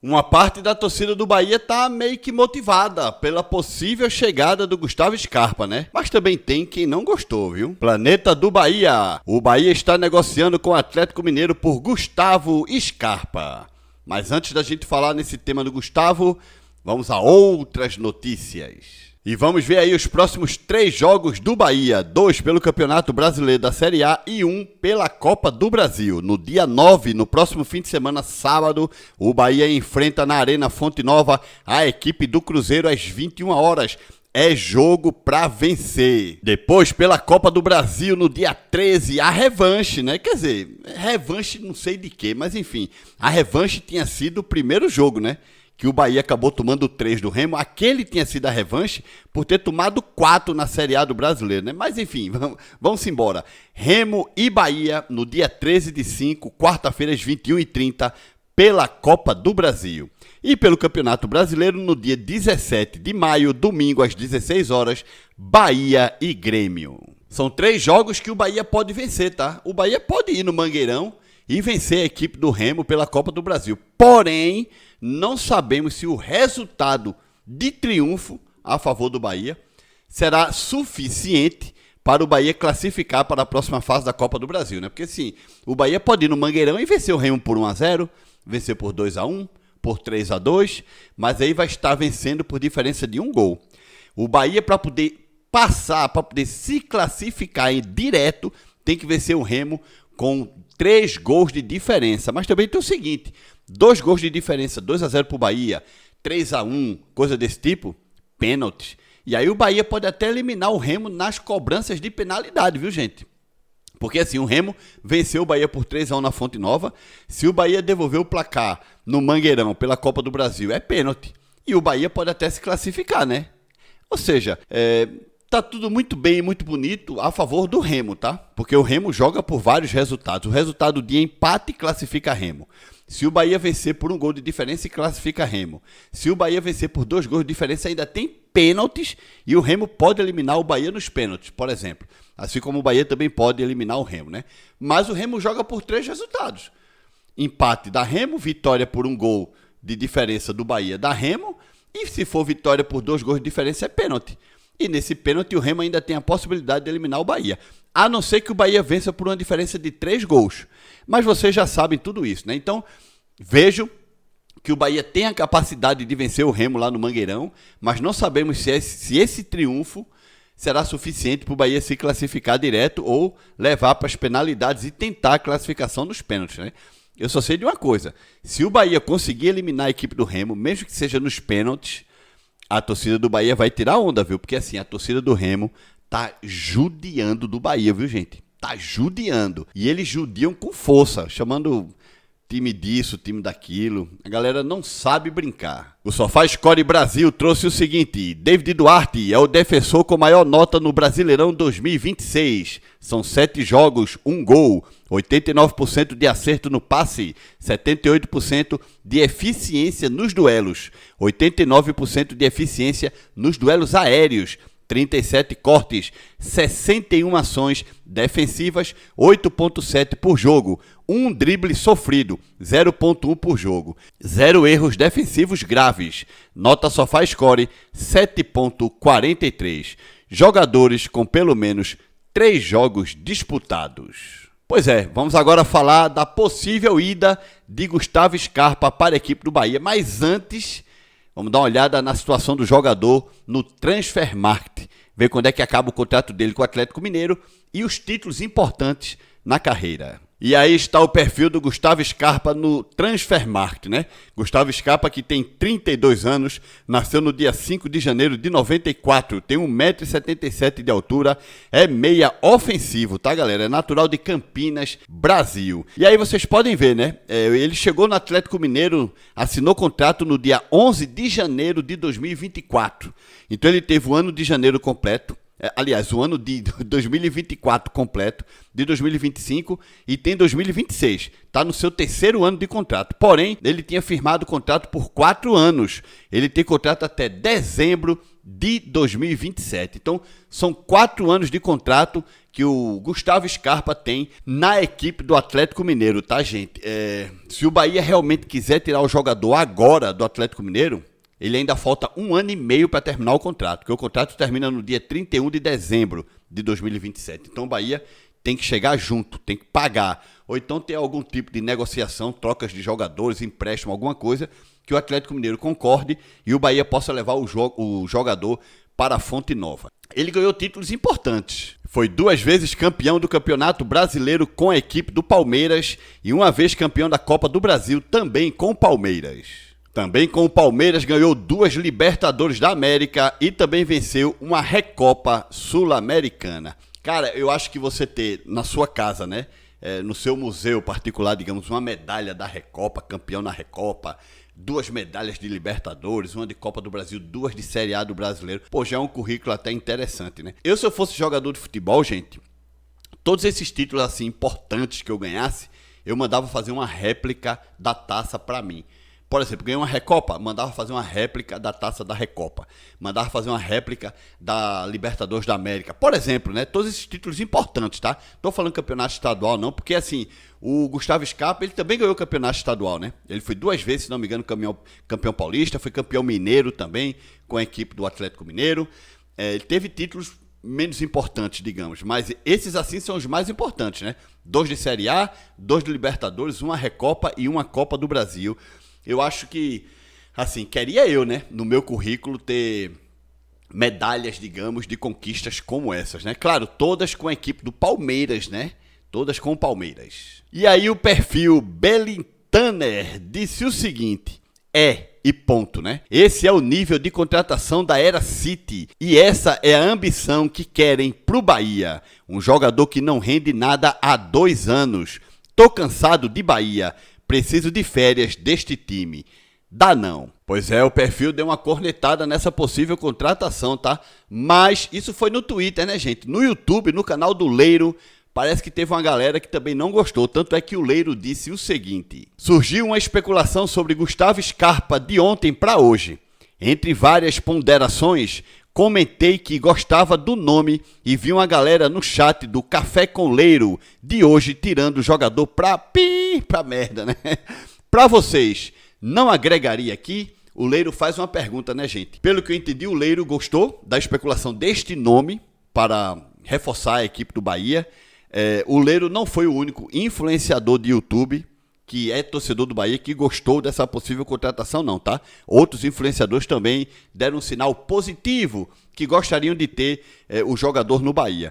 Uma parte da torcida do Bahia tá meio que motivada pela possível chegada do Gustavo Scarpa, né? Mas também tem quem não gostou, viu? Planeta do Bahia. O Bahia está negociando com o Atlético Mineiro por Gustavo Scarpa. Mas antes da gente falar nesse tema do Gustavo, vamos a outras notícias. E vamos ver aí os próximos 3 jogos do Bahia. 2 pelo Campeonato Brasileiro da Série A e 1 pela Copa do Brasil. No dia 9, no próximo fim de semana, sábado, o Bahia enfrenta na Arena Fonte Nova a equipe do Cruzeiro às 21 horas. É jogo pra vencer. Depois, pela Copa do Brasil, no dia 13, a revanche, né? Quer dizer, revanche não sei de quê, mas enfim. A revanche tinha sido o primeiro jogo, né? Que o Bahia acabou tomando 3 do Remo. Aquele tinha sido a revanche por ter tomado 4 na Série A do Brasileiro, né? Mas enfim, vamos embora. Remo e Bahia no dia 13 de 5, quarta-feira às 21h30, pela Copa do Brasil. E pelo Campeonato Brasileiro no dia 17 de maio, domingo às 16 horas, Bahia e Grêmio. São 3 jogos que o Bahia pode vencer, tá? O Bahia pode ir no Mangueirão e vencer a equipe do Remo pela Copa do Brasil. Porém, não sabemos se o resultado de triunfo a favor do Bahia será suficiente para o Bahia classificar para a próxima fase da Copa do Brasil, né? Porque sim, o Bahia pode ir no Mangueirão e vencer o Remo por 1-0, vencer por 2-1, por 3-2, mas aí vai estar vencendo por diferença de 1 gol. O Bahia, para poder passar, para poder se classificar em direto, tem que vencer o Remo com 3 gols de diferença. Mas também tem o seguinte: 2 gols de diferença, 2-0 para o Bahia, 3-1, coisa desse tipo, pênalti. E aí o Bahia pode até eliminar o Remo nas cobranças de penalidade, viu, gente? Porque assim, o Remo venceu o Bahia por 3-1 na Fonte Nova. Se o Bahia devolver o placar no Mangueirão pela Copa do Brasil, é pênalti. E o Bahia pode até se classificar, né? Ou seja, tá tudo muito bem e muito bonito a favor do Remo, tá? Porque o Remo joga por vários resultados. O resultado de empate classifica Remo. Se o Bahia vencer por 1 gol de diferença, classifica Remo. Se o Bahia vencer por 2 gols de diferença, ainda tem pênaltis e o Remo pode eliminar o Bahia nos pênaltis, por exemplo. Assim como o Bahia também pode eliminar o Remo, né? Mas o Remo joga por 3 resultados. Empate da Remo, vitória por 1 gol de diferença do Bahia da Remo, e se for vitória por 2 gols de diferença, é pênalti. E nesse pênalti o Remo ainda tem a possibilidade de eliminar o Bahia. A não ser que o Bahia vença por uma diferença de 3 gols. Mas vocês já sabem tudo isso, né? Então, vejo que o Bahia tem a capacidade de vencer o Remo lá no Mangueirão, mas não sabemos se esse triunfo será suficiente para o Bahia se classificar direto ou levar para as penalidades e tentar a classificação nos pênaltis, né? Eu só sei de uma coisa: se o Bahia conseguir eliminar a equipe do Remo, mesmo que seja nos pênaltis, a torcida do Bahia vai tirar onda, viu? Porque assim, a torcida do Remo tá judiando do Bahia, viu, gente? Tá judiando. E eles judiam com força, chamando time disso, time daquilo. A galera não sabe brincar. O SofaScore Brasil trouxe o seguinte: David Duarte é o defensor com maior nota no Brasileirão 2026. São 7 jogos, 1 gol, 89% de acerto no passe, 78% de eficiência nos duelos, 89% de eficiência nos duelos aéreos, 37 cortes, 61 ações defensivas, 8.7 por jogo, 1 drible sofrido, 0.1 por jogo, 0 erros defensivos graves, nota SofaScore 7.43, jogadores com pelo menos 3 jogos disputados. Pois é, vamos agora falar da possível ida de Gustavo Scarpa para a equipe do Bahia, mas antes vamos dar uma olhada na situação do jogador no Transfermarkt, ver quando é que acaba o contrato dele com o Atlético Mineiro e os títulos importantes na carreira. E aí está o perfil do Gustavo Scarpa no Transfermarkt, né? Gustavo Scarpa, que tem 32 anos, nasceu no dia 5 de janeiro de 94, tem 1,77 m de altura, é meia ofensivo, tá, galera? É natural de Campinas, Brasil. E aí vocês podem ver, né? Ele chegou no Atlético Mineiro, assinou contrato no dia 11 de janeiro de 2024. Então ele teve o ano de janeiro completo, Aliás, o ano de 2024 completo, de 2025 e tem 2026. Está no seu terceiro ano de contrato. Porém, ele tinha firmado o contrato por 4 anos. Ele tem contrato até dezembro de 2027. Então, são 4 anos de contrato que o Gustavo Scarpa tem na equipe do Atlético Mineiro, tá, gente? Se o Bahia realmente quiser tirar o jogador agora do Atlético Mineiro, ele ainda falta 1 ano e meio para terminar o contrato, porque o contrato termina no dia 31 de dezembro de 2027. Então o Bahia tem que chegar junto, tem que pagar. Ou então ter algum tipo de negociação, trocas de jogadores, empréstimo, alguma coisa que o Atlético Mineiro concorde e o Bahia possa levar o jogador para a Fonte Nova. Ele ganhou títulos importantes. Foi 2 vezes campeão do Campeonato Brasileiro com a equipe do Palmeiras e 1 vez campeão da Copa do Brasil também com o Palmeiras. Também com o Palmeiras ganhou 2 Libertadores da América e também venceu uma Recopa Sul-Americana. Cara, eu acho que você ter na sua casa, né, no seu museu particular, digamos, uma medalha da Recopa, campeão na Recopa, 2 medalhas de Libertadores, 1 de Copa do Brasil, 2 de Série A do Brasileiro. Pô, já é um currículo até interessante, né? Se eu fosse jogador de futebol, gente, todos esses títulos assim importantes que eu ganhasse, eu mandava fazer uma réplica da taça para mim. Por exemplo, ganhei uma Recopa, mandava fazer uma réplica da Taça da Recopa. Mandava fazer uma réplica da Libertadores da América. Por exemplo, né? Todos esses títulos importantes, tá? Tô falando campeonato estadual não, porque assim, o Gustavo Scarpa, ele também ganhou o campeonato estadual, né? Ele foi 2 vezes, se não me engano, campeão paulista, foi campeão mineiro também, com a equipe do Atlético Mineiro. Ele teve títulos menos importantes, digamos, mas esses assim são os mais importantes, né? 2 de Série A, 2 de Libertadores, 1 Recopa e 1 Copa do Brasil. Eu acho que, assim, queria eu, né, no meu currículo ter medalhas, digamos, de conquistas como essas, né? Claro, todas com a equipe do Palmeiras, né? Todas com o Palmeiras. E aí o perfil Belintaner disse o seguinte, e ponto, né? Esse é o nível de contratação da Era City e essa é a ambição que querem pro Bahia. Um jogador que não rende nada há 2 anos. Tô cansado de Bahia. Preciso de férias deste time. Dá não. Pois é, o perfil deu uma cornetada nessa possível contratação, tá? Mas isso foi no Twitter, né, gente? No YouTube, no canal do Leiro, parece que teve uma galera que também não gostou. Tanto é que o Leiro disse o seguinte. Surgiu uma especulação sobre Gustavo Scarpa de ontem para hoje. Entre várias ponderações, comentei que gostava do nome e vi uma galera no chat do Café com Leiro de hoje tirando o jogador pra merda, né? Pra vocês, não agregaria aqui? O Leiro faz uma pergunta, né, gente? Pelo que eu entendi, o Leiro gostou da especulação deste nome para reforçar a equipe do Bahia. O Leiro não foi o único influenciador de YouTube que é torcedor do Bahia, que gostou dessa possível contratação não, tá? Outros influenciadores também deram um sinal positivo, que gostariam de ter o jogador no Bahia.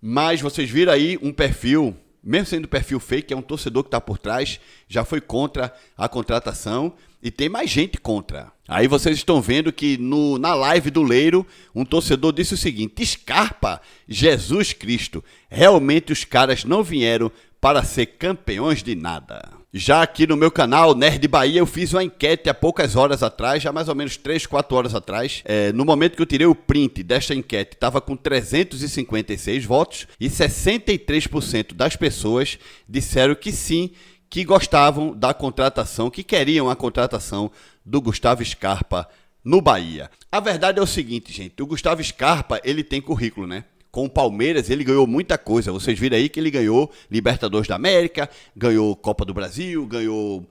Mas vocês viram aí um perfil, mesmo sendo perfil fake, é um torcedor que está por trás, já foi contra a contratação e tem mais gente contra. Aí vocês estão vendo que na live do Leiro, um torcedor disse o seguinte, Scarpa, Jesus Cristo, realmente os caras não vieram para ser campeões de nada. Já aqui no meu canal, Nerd Bahia, eu fiz uma enquete há poucas horas atrás, já mais ou menos 3, 4 horas atrás. No momento que eu tirei o print desta enquete, estava com 356 votos e 63% das pessoas disseram que sim, que gostavam da contratação, que queriam a contratação do Gustavo Scarpa no Bahia. A verdade é o seguinte, gente, o Gustavo Scarpa, ele tem currículo, né? Com o Palmeiras, ele ganhou muita coisa. Vocês viram aí que ele ganhou Libertadores da América, ganhou Copa do Brasil, ganhou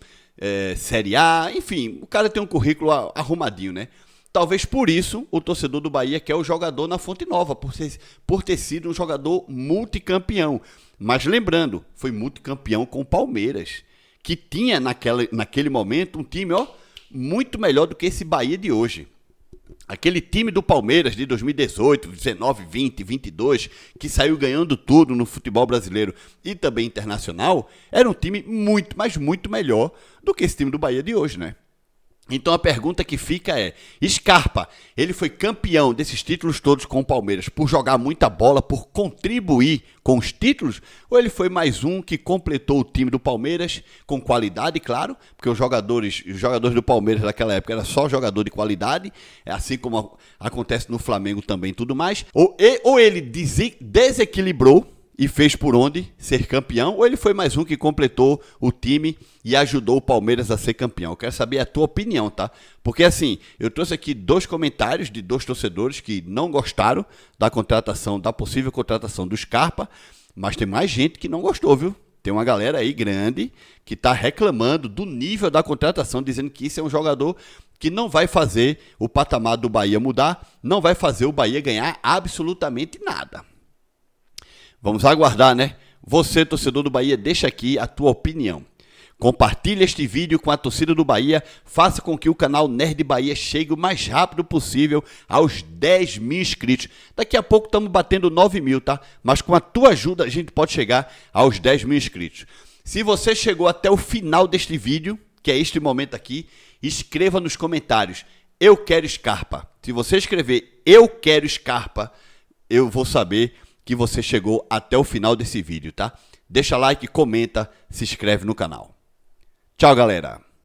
Série A. Enfim, o cara tem um currículo arrumadinho, né? Talvez por isso o torcedor do Bahia quer o jogador na Fonte Nova, por ter sido um jogador multicampeão. Mas lembrando, foi multicampeão com o Palmeiras, que tinha naquele momento um time muito melhor do que esse Bahia de hoje. Aquele time do Palmeiras de 2018, 19, 20, 22, que saiu ganhando tudo no futebol brasileiro e também internacional, era um time muito, mas muito melhor do que esse time do Bahia de hoje, né? Então a pergunta que fica é, Scarpa, ele foi campeão desses títulos todos com o Palmeiras por jogar muita bola, por contribuir com os títulos? Ou ele foi mais um que completou o time do Palmeiras com qualidade, claro, porque os jogadores do Palmeiras naquela época era só jogador de qualidade, assim como acontece no Flamengo também e tudo mais, ou ele desequilibrou e fez por onde ser campeão, ou ele foi mais um que completou o time e ajudou o Palmeiras a ser campeão? Eu quero saber a tua opinião, tá? Porque assim, eu trouxe aqui 2 comentários de 2 torcedores que não gostaram da possível contratação do Scarpa, mas tem mais gente que não gostou, viu? Tem uma galera aí grande que tá reclamando do nível da contratação, dizendo que isso é um jogador que não vai fazer o patamar do Bahia mudar, não vai fazer o Bahia ganhar absolutamente nada. Vamos aguardar, né? Você, torcedor do Bahia, deixa aqui a tua opinião. Compartilhe este vídeo com a torcida do Bahia, faça com que o canal Nerd Bahia chegue o mais rápido possível aos 10 mil inscritos. Daqui a pouco estamos batendo 9 mil, tá? Mas com a tua ajuda a gente pode chegar aos 10 mil inscritos. Se você chegou até o final deste vídeo, que é este momento aqui, escreva nos comentários, eu quero Scarpa. Se você escrever, eu quero Scarpa, eu vou saber que você chegou até o final desse vídeo, tá? Deixa like, comenta, se inscreve no canal. Tchau, galera!